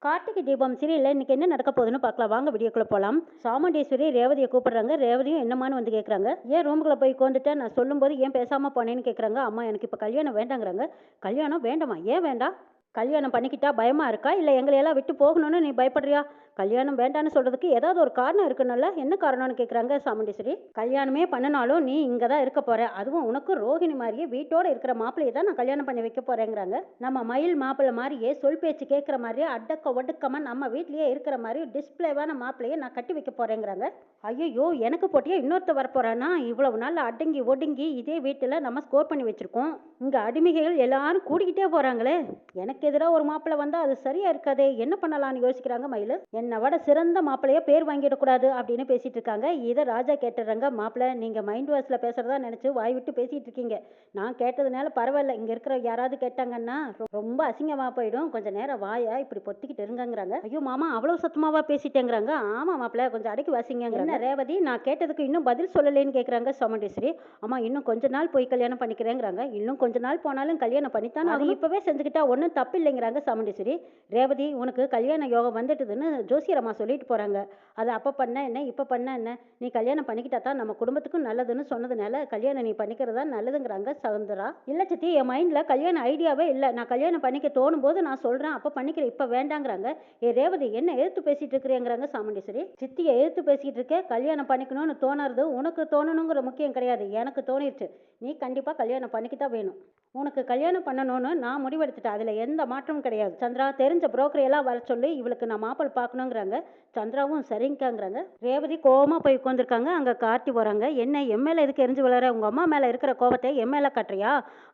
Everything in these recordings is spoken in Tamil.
கார்த்திகை தீபம் சீரியல்ல இன்னைக்கு என்ன நடக்க போகுதுன்னு பார்க்கலாம். வாங்க வீடியோக்குள்ள போலாம். சாமுண்டீஸ்வரி ரேவதியை கூப்பிடுறாங்க. ரேவதியும் என்னமான்னு வந்து கேட்குறாங்க. ஏன் ரூமுக்குள்ள போய் உட்காந்துட்டேன், நான் சொல்லும்போது ஏன் பேசாம போனேன்னு கேட்குறாங்க. அம்மா எனக்கு இப்போ கல்யாணம் வேண்டாங்கிறாங்க. கல்யாணம் வேண்டாமா? ஏன் வேண்டாம்? கல்யாணம் பண்ணிக்கிட்டா பயமா இருக்கா, இல்லை எங்களையெல்லாம் விட்டு போகணும்னு நீ பயப்படுறியா? கல்யாணம் வேண்டான்னு சொல்றதுக்கு ஏதாவது ஒரு காரணம் இருக்கணும்ல. என்ன காரணம்னு கேட்குறாங்க சாமுண்டீஸ்வரி. கல்யாணமே பண்ணினாலும் நீ இங்கே தான் இருக்க போற, அதுவும் உனக்கு ரோஹிணி மாதிரியே வீட்டோட இருக்கிற மாப்பிள்ளையை தான் நான் கல்யாணம் பண்ணி வைக்க போறேங்கிறாங்க. நம்ம மயில் மாப்பிள்ளை மாதிரியே சொல் பேச்சு கேட்குற மாதிரியே அடக்க ஒடுக்கமா நம்ம வீட்லயே இருக்கிற மாதிரி டிஸ்பிளேவான மாப்பிள்ளையை நான் கட்டி வைக்க போறேங்கிறாங்க. ஐயோ, எனக்கு போட்டியா இன்னொருத்த வரப்போறானா? இவ்வளவு நாள் அடங்கி ஒடுங்கி இதே வீட்டில் நம்ம ஸ்கோர் பண்ணி வச்சிருக்கோம். இங்க அடிமைகள் எல்லாரும் கூடிக்கிட்டே போறாங்களே. எனக்கு எதிராக ஒரு மாப்பிள்ளை வந்தா அது சரியா இருக்காதே. என்ன பண்ணலாம்னு யோசிக்கிறாங்க மயில். என்னை விட சிறந்த மாப்பிள்ளைய பேர் வாங்கிடக்கூடாது அப்படின்னு பேசிட்டு இருக்காங்க. இதை ராஜா கேட்டுறாங்க. மாப்பிள்ளை, நீங்க மைண்ட் வாய்ஸ்ல பேசுறதா நினைச்சு வாய் விட்டு பேசிட்டு இருக்கீங்க. நான் கேட்டதுனால பரவாயில்ல, இங்க இருக்கிற யாராவது கேட்டாங்கன்னா ரொம்ப அசிங்கமா போயிடும். கொஞ்சம் நேரம் வாயா இப்படி பொத்திக்கிட்டு இருங்கிறாங்க. ஐயோ மாமா, அவ்வளவு சத்தமாவா பேசிட்டேங்கிறாங்க. ஆமா மாப்பிள்ளை, கொஞ்சம் அடக்கி வாசிங்கிறாங்க. ரேவதி, நான் கேட்டதுக்கு இன்னும் பதில் சொல்லலேன்னு கேட்குறாங்க சாமுண்டீஸ்வரி. அம்மா, இன்னும் கொஞ்ச நாள் போய் கல்யாணம் பண்ணிக்கிறேங்கிறாங்க. இன்னும் கொஞ்ச நாள் போனாலும் கல்யாணம் பண்ணித்தான் அது இப்பவே செஞ்சுக்கிட்டா ஒன்றும் தப்பு இல்லைங்கிறாங்க சாமுண்டீஸ்வரி. ரேவதி, உனக்கு கல்யாண யோகம் வந்துட்டுதுன்னு ஜோசியரம்மா சொல்லிட்டு போறாங்க. அது அப்போ பண்ண என்ன, இப்போ பண்ண என்ன, நீ கல்யாணம் பண்ணிக்கிட்டா தான் நம்ம குடும்பத்துக்கும் நல்லதுன்னு சொன்னதுனால கல்யாணம் நீ பண்ணிக்கிறதா நல்லதுங்கிறாங்க சவுந்தரா. இல்லை சித்தி, என் மைண்டில் கல்யாணம் ஐடியாவே இல்லை. நான் கல்யாணம் பண்ணிக்க தோணும் போது நான் சொல்கிறேன், அப்போ பண்ணிக்கிறேன், இப்போ வேண்டாங்கிறாங்க. ரேவதி, என்ன எதிர்த்து பேசிட்டு இருக்கிறேங்கிறாங்க சாமுண்டீஸ்வரி. சித்தியை எதிர்த்து பேசிக்கிட்டு இருக்க. கல்யாணம் பண்ணிக்கணும்னு தோணுறது உனக்கு தோணணுங்கிற முக்கியம் கிடையாது, எனக்கு தோணிடுச்சு. நீ கண்டிப்பாக கல்யாணம் பண்ணிக்கிட்டா வேணும். உனக்கு கல்யாணம் பண்ணணும்னு நான் முடிவெடுத்துட்டேன். அதில் எந்த மாற்றமும் கிடையாது. சந்திரா, தெரிஞ்ச புரோக்கரை எல்லாம் வர சொல்லி இவளுக்கு நான் மாப்பிள்ளை பார்க்கணுங்கிறாங்க. சந்திராவும் சரிங்காங்கிறாங்க. ரேவதி கோவமாக போய் உட்காந்துருக்காங்க. அங்கே கார்த்தி போகிறாங்க. என்ன என் மேலே எதுக்கு எரிஞ்சு வளர? உங்கள் அம்மா மேலே இருக்கிற கோபத்தை என் மேலே காட்டுறியா?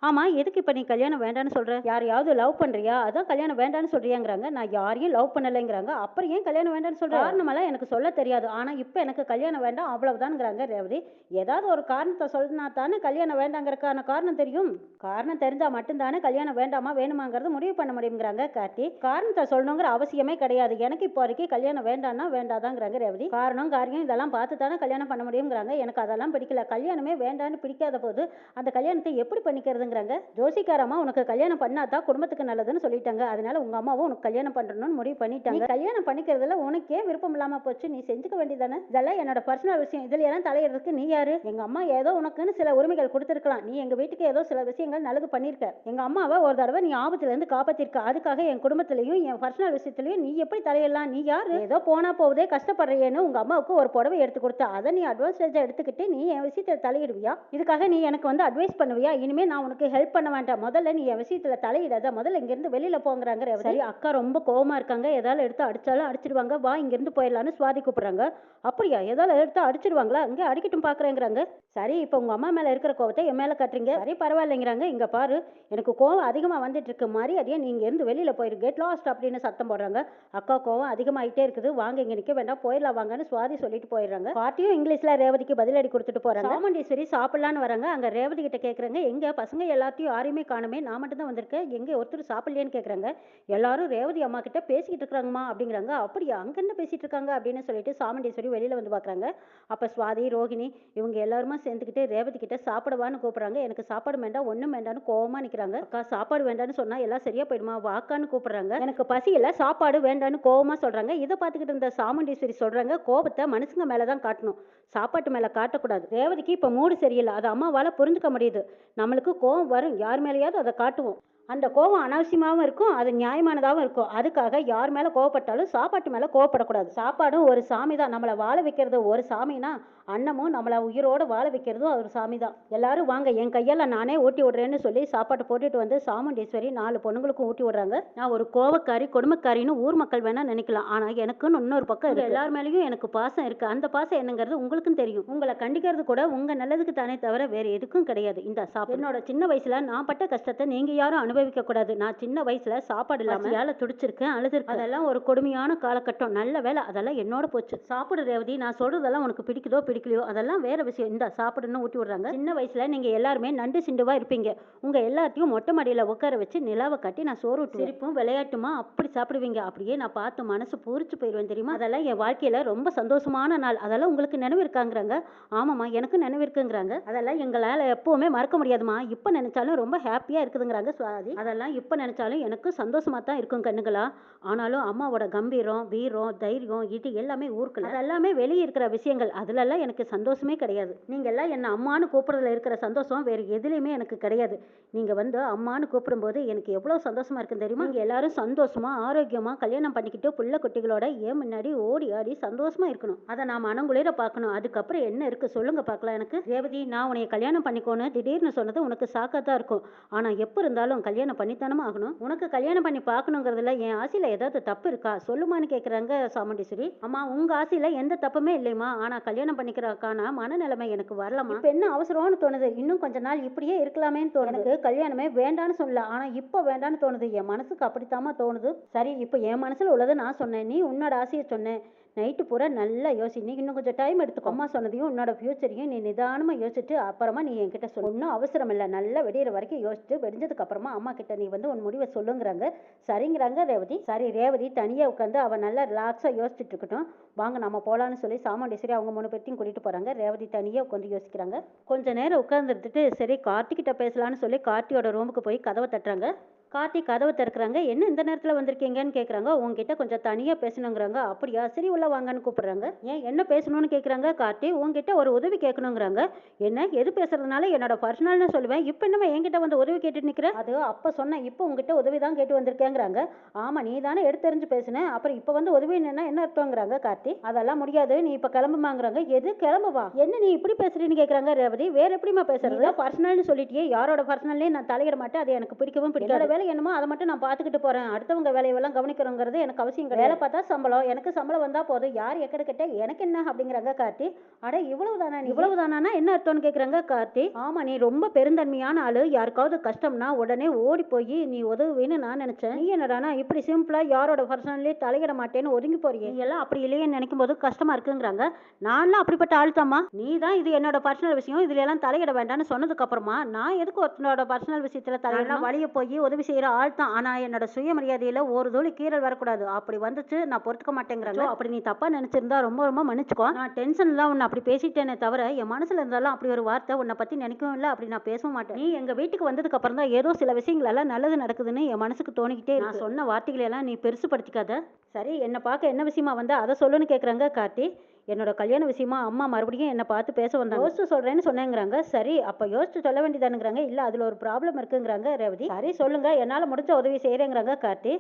ஆமாம், எதுக்கு இப்போ நீ கல்யாணம் வேண்டான்னு சொல்கிற? யாரையாவது லவ் பண்ணுறியா? அதான் கல்யாணம் வேண்டான்னு சொல்கிறியாங்கிறாங்க. நான் யாரையும் லவ் பண்ணலைங்கிறாங்க. அப்புறம் ஏன் கல்யாணம் வேண்டான்னு சொல்கிறேன்? காரணமெல்லாம் எனக்கு சொல்ல தெரியாது. ஆனால் இப்போ எனக்கு கல்யாணம் வேண்டாம் அவ்வளவுதான்ங்கிறாங்க ரேவதி. ஏதாவது ஒரு காரணத்தை சொன்னா தானே கல்யாணம் வேண்டாங்கிறதுக்கான காரணம் தெரியும். காரணம் தெரிஞ்சால் மட்டும்தானே கல்யாணம் வேண்டாமா வேணுமாங்கிறது முடிவு பண்ண முடியுங்கிறாங்க கார்த்தி. காரணத்தை சொல்லணுங்கிற அவசியமே கிடையாது. எனக்கு இப்போ வரைக்கும் கல்யாணம் வேண்டாம்னா வேண்டாதாங்கிறாங்க ரேவதி. காரணம் காரியம் இதெல்லாம் பார்த்து தானே கல்யாணம் பண்ண முடியுங்கிறாங்க. எனக்கு அதெல்லாம் பிடிக்கல. கல்யாணமே வேண்டான்னு பிடிக்காத போது அந்த கல்யாணத்தை எப்படி பண்ணிக்கிறதுங்கிறாங்க. ஜோசிக்காரம்மா உனக்கு கல்யாணம் பண்ணாதான் குடும்பத்துக்கு நல்லதுன்னு சொல்லிட்டாங்க. அதனால உங்க அம்மாவும் உனக்கு கல்யாணம் பண்ணணும்னு முடிவு பண்ணிட்டாங்க. கல்யாணம் பண்ணிக்கிறதுல உனக்கே விருப்பம் இல்லாம போச்சு, நீ செஞ்சுக்க வேண்டியதானே. இதெல்லாம் என்னோட பர்சனல் விஷயம். இதுல எல்லாம் தலையிடுறதுக்கு நீ யாரு? எங்க அம்மா ஏதோ உனக்குன்னு சில உரிமைகள் கொடுத்துருக்கலாம். நீ எங்க வீட்டுக்கு ஏதோ சில விஷயங்கள் நல்லது பண்ணிருக்க. எங்க அம்மாவை ஒரு தடவை நீ ஆபத்துல இருந்து காப்பாத்திருக்க. அதுக்காக என் குடும்பத்திலையும் என் பர்சனல் விஷயத்திலையும் நீ எப்படி தலையிடலாம்? நீ யாரு? ஏதோ போனா போவதே கஷ்டப்படுறேன்னு உங்க அம்மாவுக்கு ஒரு புடவை எடுத்து கொடுத்த. அதை நீ அட்வான்டேஜா எடுத்துக்கிட்டு நீ என் விஷயத்துல தலையிடுவியா? இதுக்காக நீ எனக்கு வந்து அட்வைஸ் பண்ணுவியா? இனிமே நான் உனக்கு ஹெல்ப் பண்ண வேண்டாம். முதல்ல நீ என் விஷயத்துல தலையிடாத. முதல்ல இங்க இருந்து வெளியில போங்கிறாங்க. சரி, அக்கா ரொம்ப கோவமா இருக்காங்க. ஏதாவது எடுத்து அடிச்சாலும் அடிச்சிடுவாங்க. வா இங்க இருந்து போயிடலான்னு சுவாதி கூப்பிடுறாங்க. அப்படியா? ஏதாவது எடுத்து அடிச்சிடுவாங்களா? இங்க அடிக்கட்டும் பாக்குறேங்கிறாங்க. சரி, இப்போ உங்க அம்மா மேல இருக்கிற கோவத்தை என் மேல கட்டுறீங்க. சரி பரவாயில்லைங்கிறாங்க. இங்க பாரு, எனக்கு கோவம் அதிகமாக வந்துட்டு இருக்கு. மரியாதையா நீங்க இருந்து வெளியில போயிரு. கெட் லாஸ்ட் அப்படின்னு சத்தம் போடுறாங்க. அக்கா கோவம் அதிகமாயிட்டே இருக்குது. வாங்க, இங்க நிக்க வேண்டாம், போயிடலாம் வாங்கன்னு சுவாதி சொல்லிட்டு போயிடுறாங்க. பாட்டியும் இங்கிலீஷ்ல ரேவதிக்கு பதிலடி கொடுத்துட்டு போறாங்க. சாமுண்டீஸ்வரி சாப்பிடலான்னு வராங்க. அங்க ரேவதி கிட்ட கேக்குறாங்க, எங்க பசங்க எல்லாத்தையும் யாரையுமே காணுமே, நான் மட்டும் தான் வந்திருக்கேன், எங்க ஒருத்தர் சாப்பிடலையேன்னு கேக்குறாங்க. எல்லாரும் ரேவதி அம்மா கிட்ட பேசிக்கிட்டு இருக்காங்கம்மா அப்படிங்கிறாங்க. அப்படியா? அங்க என்ன பேசிட்டு இருக்காங்க அப்படின்னு சொல்லிட்டு சாமுண்டீஸ்வரி வெளியில வந்து பாக்குறாங்க. அப்ப சுவாதி, ரோஹிணி இவங்க எல்லாருமா சேர்ந்துக்கிட்டு ரேவதி கிட்ட சாப்பிடவான்னு கூப்பிடுறாங்க. எனக்கு சாப்பாடு வேண்டாம், ஒண்ணும் வேண்டாம்னு கோவமா நிக்கிறாங்க. அக்கா, சாப்பாடு வேண்டான்னு சொன்னா எல்லாம் சரியா போயிடுமா? வாக்கான்னு கூப்பிடுறாங்க. எனக்கு பசி இல்ல, சாப்பாடு வேண்டான்னு கோவமா சொல்றாங்க. இதை பார்த்துக்கிட்டு இருந்த சாமுண்டீஸ்வரி சொல்றாங்க, கோபத்தை மனுஷங்க மேலதான் காட்டணும், சாப்பாட்டு மேல காட்டக்கூடாது. ரேவதிக்கு இப்ப மூடு சரியில்லை, அது அம்மாவால புரிஞ்சுக்க முடியுது. நம்மளுக்கு கோவம் வரும், யார் மேலேயாவது அதை காட்டுவோம். அந்த கோவம் அனாவசியமாகவும் இருக்கும், அது நியாயமானதாகவும் இருக்கும். அதுக்காக யார் மேலே கோவப்பட்டாலும் சாப்பாட்டு மேலே கோவப்படக்கூடாது. சாப்பாடும் ஒரு சாமி தான். நம்மளை வாழ வைக்கிறது ஒரு சாமினா அன்னமும் நம்மளை உயிரோடு வாழ வைக்கிறதும் ஒரு சாமி தான். எல்லாரும் வாங்க, என் கையால் நானே ஊட்டி விடுறேன்னு சொல்லி சாப்பாட்டு போட்டுட்டு வந்து சாமுண்டீஸ்வரி 4 பொண்ணுங்களுக்கும் ஊட்டி விடுறாங்க. நான் ஒரு கோவக்காரி கொடுமைக்காரின்னு ஊர் மக்கள் வேணா நினைக்கலாம், ஆனால் எனக்குன்னு இன்னொரு பக்கம் இருக்கு. எல்லார் மேலேயும் எனக்கு பாசம் இருக்கு. அந்த பாசம் என்னங்கிறது உங்களுக்கும் தெரியும். உங்களை கண்டிக்கிறது கூட உங்க நல்லதுக்கு தானே தவிர வேற எதுக்கும் கிடையாது. இந்த சாப்பாடு என்னோட சின்ன வயசுல நான் பட்ட கஷ்டத்தை நீங்க யாரும் அனுபவிக்க கூடாது. நான் சின்ன வயசுல சாப்பாடு இல்லாம யால துடிச்சிருக்கேன், அழுதுருக்கேன். அதெல்லாம் ஒரு கொடுமையான காலகட்டம். நல்ல வேலை அதெல்லாம் என்னோட போச்சு. சாப்பிடு ரேவதி, நான் சொல்றதெல்லாம் உனக்கு பிடிக்குதோ பிடிக்கலையோ அதெல்லாம் வேற விஷயம். இந்த சாப்பிடுன்னு ஊட்டி விடுறாங்க. சின்ன வயசுல நீங்க எல்லாருமே நண்டு சிண்டுவா இருப்பீங்க. உங்க எல்லாத்தையும் மொட்டை மாடியில உட்கார வச்சு நிலாவை கட்டி நான் சோறு விட்டு சிரிப்பும் விளையாட்டுமா அப்படி சாப்பிடுவீங்க. அப்படியே நான் பார்த்து மனசு பூரிச்சு போயிடுவேன் தெரியுமா. அதெல்லாம் என் வாழ்க்கையில ரொம்ப சந்தோஷமான நாள். அதெல்லாம் உங்களுக்கு நினைவு இருக்காங்கிறாங்க. ஆமாம்மா, எனக்கு நினைவு இருக்குங்கிறாங்க. அதெல்லாம் எங்களால் எப்பவுமே மறக்க முடியாதுமா. இப்போ நினைச்சாலும் ரொம்ப ஹாப்பியா இருக்குதுங்கிறாங்க சுவாதி. ரேவதி. அதெல்லாம் இப்போ நினைச்சாலும் எனக்கு சந்தோஷமா தான் இருக்கும் கண்ணுங்களா. ஆனாலும் அம்மாவோட கம்பீரம், வீரம், தைரியம் இது எல்லாமே ஊருக்குள்ள. அதெல்லாமே வெளியே இருக்கிற விஷயங்கள். அதுலெல்லாம் எனக்கு சந்தோஷமே கிடையாது. நீங்க எல்லாம் என்ன அம்மான்னு கூப்பிடுறதுல இருக்கிற சந்தோஷம் வேற எதுலையுமே எனக்கு கிடையாது. நீங்க வந்து அம்மான்னு கூப்பிடும்போது எனக்கு எவ்வளவு சந்தோஷமா இருக்குன்னு தெரியுமா? நீங்க எல்லாரும் சந்தோஷமா ஆரோக்கியமா கல்யாணம் பண்ணிக்கிட்டு புள்ள குட்டிகளோட ஏன் முன்னாடி ஓடி ஆடி சந்தோஷமா இருக்கணும். அதை நான் மனங்குளிர பார்க்கணும். அதுக்கப்புறம் என்ன இருக்கு சொல்லுங்க பார்க்கலாம். எனக்கு ரேவதி, நான் உன்னை கல்யாணம் பண்ணிக்கோன்னு திடீர்னு சொன்னது உனக்கு சாக்காதான் இருக்கும். ஆனா எப்ப இருந்தாலும் கல்யாணம் பண்ணித்தானமா ஆகணும். உனக்கு கல்யாணம் பண்ணி பார்க்கணுங்கிறதுல என் ஆசையில ஏதாவது தப்பு இருக்கா சொல்லுமான்னு கேக்குறாங்க சாமுண்டீஸ்வரி. அம்மா, உங்க ஆசையில எந்த தப்புமே இல்லையம்மா. ஆனா கல்யாணம் பண்ணிக்கிறதுக்கான மனநிலைமை எனக்கு வரலமா. இப்ப என்ன அவசரம்னு தோணுது. இன்னும் கொஞ்ச நாள் இப்படியே இருக்கலாமேன்னு தோணுது. எனக்கு கல்யாணமே வேண்டான்னு சொல்லல, ஆனா இப்ப வேண்டான்னு தோணுது. என் மனசுக்கு அப்படித்தாமா தோணுது. சரி, இப்ப என் மனசுல உள்ளதை நான் சொன்னேன், நீ உன்னோட ஆசையை சொன்னேன். நைட்டு பூரா நல்லா யோசி. நீ இன்னும் கொஞ்சம் டைம் எடுத்துக்கோ. அம்மா சொன்னதையும் உன்னோட ஃபியூச்சரையும் நீ நிதானமா யோசிச்சுட்டு அப்புறமா நீ என்கிட்ட சொல்லு. ஒன்றும் அவசரம் இல்லை. நல்லா வெடிகிற வரைக்கும் யோசிச்சுட்டு வெடிஞ்சதுக்கு அப்புறமா அம்மா கிட்ட நீ வந்து உன் முடிவை சொல்லுங்கிறாங்க. சரிங்கிறாங்க ரேவதி. சரி, ரேவதி தனியா உட்காந்து அவன் நல்லா ரிலாக்ஸா யோசிச்சுட்டு இருக்கட்டும். வாங்க நம்ம போலான்னு சொல்லி சாமுண்டீஸ்வரி அவங்க 3 பேர்த்தையும் கூட்டிட்டு போறாங்க. ரேவதி தனியா உட்காந்து யோசிக்கிறாங்க. கொஞ்ச நேரம் உட்கார்ந்துட்டு சரி கார்த்திகிட்ட பேசலான்னு சொல்லி கார்த்தியோட ரூமுக்கு போய் கதவை தட்டுறாங்க. கார்த்தி கதவை திறக்கிறாங்க. என்ன இந்த நேரத்தில் வந்திருக்கீங்கன்னு கேட்குறாங்க. உங்ககிட்ட கொஞ்சம் தனியாக பேசணுங்கிறாங்க. அப்படியா, சரி உள்ள வாங்கன்னு கூப்பிடுறாங்க. ஏன் என்ன பேசணும்னு கேட்குறாங்க. கார்த்தி, உங்ககிட்ட ஒரு உதவி கேட்கணுங்கிறாங்க. என்ன எது பேசுறதுனால என்னோட பர்சனல்னு சொல்லுவேன். இப்போ என்னமா என்கிட்ட வந்து உதவி கேட்டுட்டு நிற்கிற? அது அப்போ சொன்னேன், இப்போ உங்ககிட்ட உதவி தான் கேட்டு வந்திருக்கேங்கிறாங்க. ஆமாம், நீ தானே எடுத்தெறிஞ்சு பேசுனேன், அப்புறம் இப்போ வந்து உதவி என்ன அர்த்தங்கிறாங்க கார்த்தி. அதெல்லாம் முடியாது, நீ இப்போ கிளம்புமாங்கிறாங்க. எது கிளம்புவா? என்ன நீ இப்படி பேசுறீன்னு கேட்குறாங்க ரேவதி. வேற எப்படிமா பேசுறது? பர்சனல்னு சொல்லிட்டியே, யாரோட பர்சனல்லே நான் தலையிட மாட்டேன். அது எனக்கு பிடிக்கவும் பிடிக்காது. வேலை என்னமோ அதை மட்டும் நான் பார்த்துக்கிட்டு போறேன். அடுத்தவங்க வேலையெல்லாம் கவனிக்கிறோங்கிறது எனக்கு அவசியம் கிடையாது. வேலை பார்த்தா சம்பளம், எனக்கு சம்பளம் வந்தா போதும். யார் எக்கட கிட்ட எனக்கு என்ன அப்படிங்கிறாங்க கார்த்தி. அட இவ்வளவுதானா? இவ்வளவுதானா என்ன அர்த்தம்னு கேட்குறாங்க கார்த்தி. ஆமா, நீ ரொம்ப பெருந்தன்மையான ஆளு. யாருக்காவது கஷ்டம்னா உடனே ஓடி போய் நீ உதவுவேன்னு நான் நினைச்சேன். நீ என்னடானா இப்படி சிம்பிளா யாரோட பர்சனலே தலையிட மாட்டேன்னு ஒதுங்கி போறீங்க. நீ எல்லாம் அப்படி இல்லையே நினைக்கும் போது கஷ்டமா இருக்குங்கிறாங்க. நான்லாம் அப்படிப்பட்ட ஆள்தாம்மா. நீ தான் இது என்னோட பர்சனல் விஷயம், இதுல எல்லாம் தலையிட வேண்டாம்னு சொன்னதுக்கு அப்புறமா நான் எதுக்கு ஒருத்தனோட பர்சனல் விஷயத்துல தலையிடலாம்? வழிய போய் உதவி செய்யற ஆள் தான். ஆனா என்னோட சுயமரியாதையில ஒரு துளி கீறல் வரக்கூடாது. அப்படி வந்துச்சு நான் பொறுத்துக்க மாட்டேங்கிறாங்க. அப்படி நீ தப்பா நினைச்சிருந்தா ரொம்ப ரொம்ப மன்னிச்சுக்கோ. நான் டென்ஷன்ல உன்னை அப்படி பேசிட்டேனே தவிர என் மனசுல இருந்தாலும் அப்படி ஒரு வார்த்தை உன்னை பத்தி நினைக்கவும் இல்லை. அப்படி நான் பேசவும் மாட்டேன். நீ எங்க வீட்டுக்கு வந்ததுக்கு அப்புறம் தான் ஏதோ சில விஷயங்கள் எல்லாம் நல்லது நடக்குதுன்னு என் மனசுக்கு தோணிக்கிட்டே இருக்கு. நான் சொன்ன வார்த்தைகளை எல்லாம் நீ பெருசுபடுத்திக்காத. சரி, என்னை பார்க்க என்ன விஷயமா வந்தா அதை சொல்லுன்னு கேட்குறாங்க கார்த்தி. என்னோட கல்யாண விஷயமா அம்மா மறுபடியும் என்னை பார்த்து பேச வந்தாங்க. யோசிச்சு சொல்றேன்னு சொன்னேங்கிறாங்க. சரி, அப்ப யோசிச்சு சொல்ல வேண்டியதானுங்கிறாங்க. இல்ல அதுல ஒரு ப்ராப்ளம் இருக்குங்கிறாங்க ரேவதி. சரி சொல்லுங்க, என்னால முடிஞ்ச உதவி செய்யறேங்கிறாங்க கார்த்தி.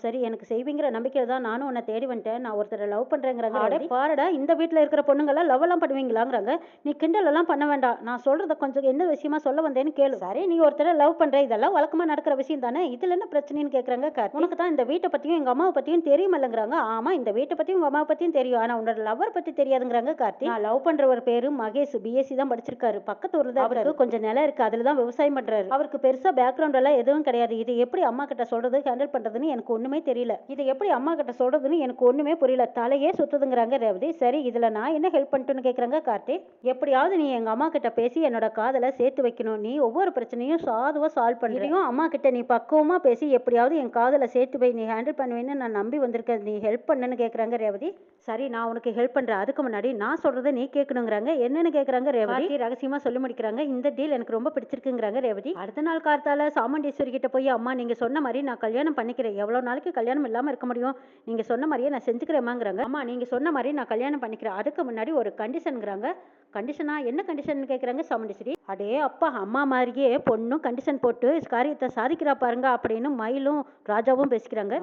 சரி, எனக்கு செய்வீங்கிற நம்பிக்கையில் தான் நானும் உன்னை தேடி வந்துட்டேன். நான் ஒருத்தரை லவ் பண்ணுறேங்கிறாங்க. அடே பாருடா, இந்த வீட்டில் இருக்கிற பொண்ணுங்கள்லாம் லவ் எல்லாம் பண்ணுவீங்களாங்கிறாங்க. நீ கிண்டல் எல்லாம் பண்ண வேண்டாம். நான் சொல்றத கொஞ்சம் என்ன விஷயமா சொல்ல வந்தேன்னு கேளு. சரி, நீ ஒருத்தரை லவ் பண்ற, இதெல்லாம் வழக்கமா நடக்கிற விஷயம் தானே, இதுல என்ன பிரச்சனைன்னு கேட்குறாங்க கார்த்தி. உனக்கு தான் இந்த வீட்டை பத்தியும் எங்க அம்மாவை பத்தியும் தெரியுமில்லங்கிறாங்க. ஆமா, இந்த வீட்டை பத்தியும் உங்க அம்மாவை பத்தியும் தெரியும். ஆனா உன்னோட லவ்வர் பத்தி தெரியாதுங்கிறாங்க கார்த்தி. நான் லவ் பண்ற ஒரு பேரு மகேஷ், பிஎஸ்சி தான் படிச்சிருக்காரு. பக்கத்து ஊர்ல தான். அவருக்கு கொஞ்சம் நிலம் இருக்கு, அதுல தான் விவசாயம் பண்றாரு. அவருக்கு பெருசா பேக்ரவுண்ட் எல்லாம் எதுவும் கிடையாது. இது எப்படி அம்மா கிட்ட சொல்றது, ஹேண்டில் பண்றதுன்னு எனக்கு ஒண்ணுமே தெரியல. இதை எப்படி அம்மா கிட்ட சொல்றதுன்னு எனக்கு ஒண்ணுமே புரியல. தலையே சுத்துதுங்கிறாங்க ரேவதி. சரி, இதுல நான் என்ன ஹெல்ப் பண்ணிட்டுன்னு கேக்குறாங்க கார்த்தி. எப்படியாவது நீ எங்க அம்மா கிட்ட பேசி என்னோட காதலை சேர்த்து வைக்கணும். நீ ஒவ்வொரு பிரச்சனையும் சாதுவா சால்வ் பண்ணுறியும் அம்மா கிட்ட நீ பக்குவமா பேசி எப்படியாவது என் காதலை சேர்த்து போய் நீ ஹேண்டில் பண்ணுவேன்னு நான் நம்பி வந்திருக்கேன். நீ ஹெல்ப் பண்ணுன்னு கேக்குறாங்க ரேவதி. சரி, நான் உனக்கு ஹெல்ப் பண்றேன். அதுக்கு முன்னாடி நான் சொல்றதை நீ கேட்கணுங்கிறாங்க. என்னன்னு கேக்குறாங்க ரேவதி. ரகசியமா சொல்லி முடிக்கிறாங்க. இந்த டீல் எனக்கு ரொம்ப பிடிச்சிருக்குங்கிறாங்க ரேவதி. அடுத்த நாள் கார்த்தால சாமுண்டீஸ்வரி கிட்ட போய் அம்மா நீங்க சொன்ன மாதிரி நான் கல்யாணம் பண்ணிக்கிறேன். எவ்வளவு நாளைக்கு கல்யாணம் இல்லாம இருக்க முடியும்? நீங்க சொன்ன மாதிரியே நான் செஞ்சுக்கிறேமாங்கிறாங்க. அம்மா நீங்க சொன்ன மாதிரி நான் கல்யாணம் பண்ணிக்கிறேன். அதுக்கு முன்னாடி ஒரு கண்டிஷன்ங்கிறாங்க. கண்டிஷனா? என்ன கண்டிஷன் கேட்குறாங்க சாமுண்டீஸ்வரி. அடே அப்பா, அம்மா மாதிரியே பொண்ணும் கண்டிஷன் போட்டு காரியத்தை சாதிக்கிறா பாருங்க அப்படின்னு மயிலும் ராஜாவும் பேசிக்கிறாங்க.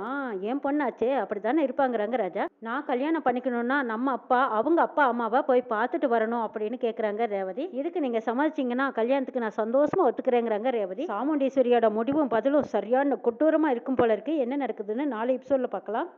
என் பொண்ணாச்சே, அப்படித்தானே இருப்பாங்கிறாங்க ராஜா. நான் கல்யாணம் பண்ணிக்கணும்னா நம்ம அப்பா அவங்க அப்பா அம்மாவை போய் பார்த்துட்டு வரணும் அப்படின்னு கேட்குறாங்க ரேவதி. இதுக்கு நீங்க சமாளிச்சிங்கன்னா கல்யாணத்துக்கு நான் சந்தோஷமா ஒத்துக்கிறேங்கிறாங்க ரேவதி. சாமுண்டீஸ்வரியோட முடிவும் பதிலும் சரியான கொடூரமா இருக்கும் போல இருக்கு. என்ன நடக்குதுன்னு நாளை எபிசோட்ல பார்க்கலாம்.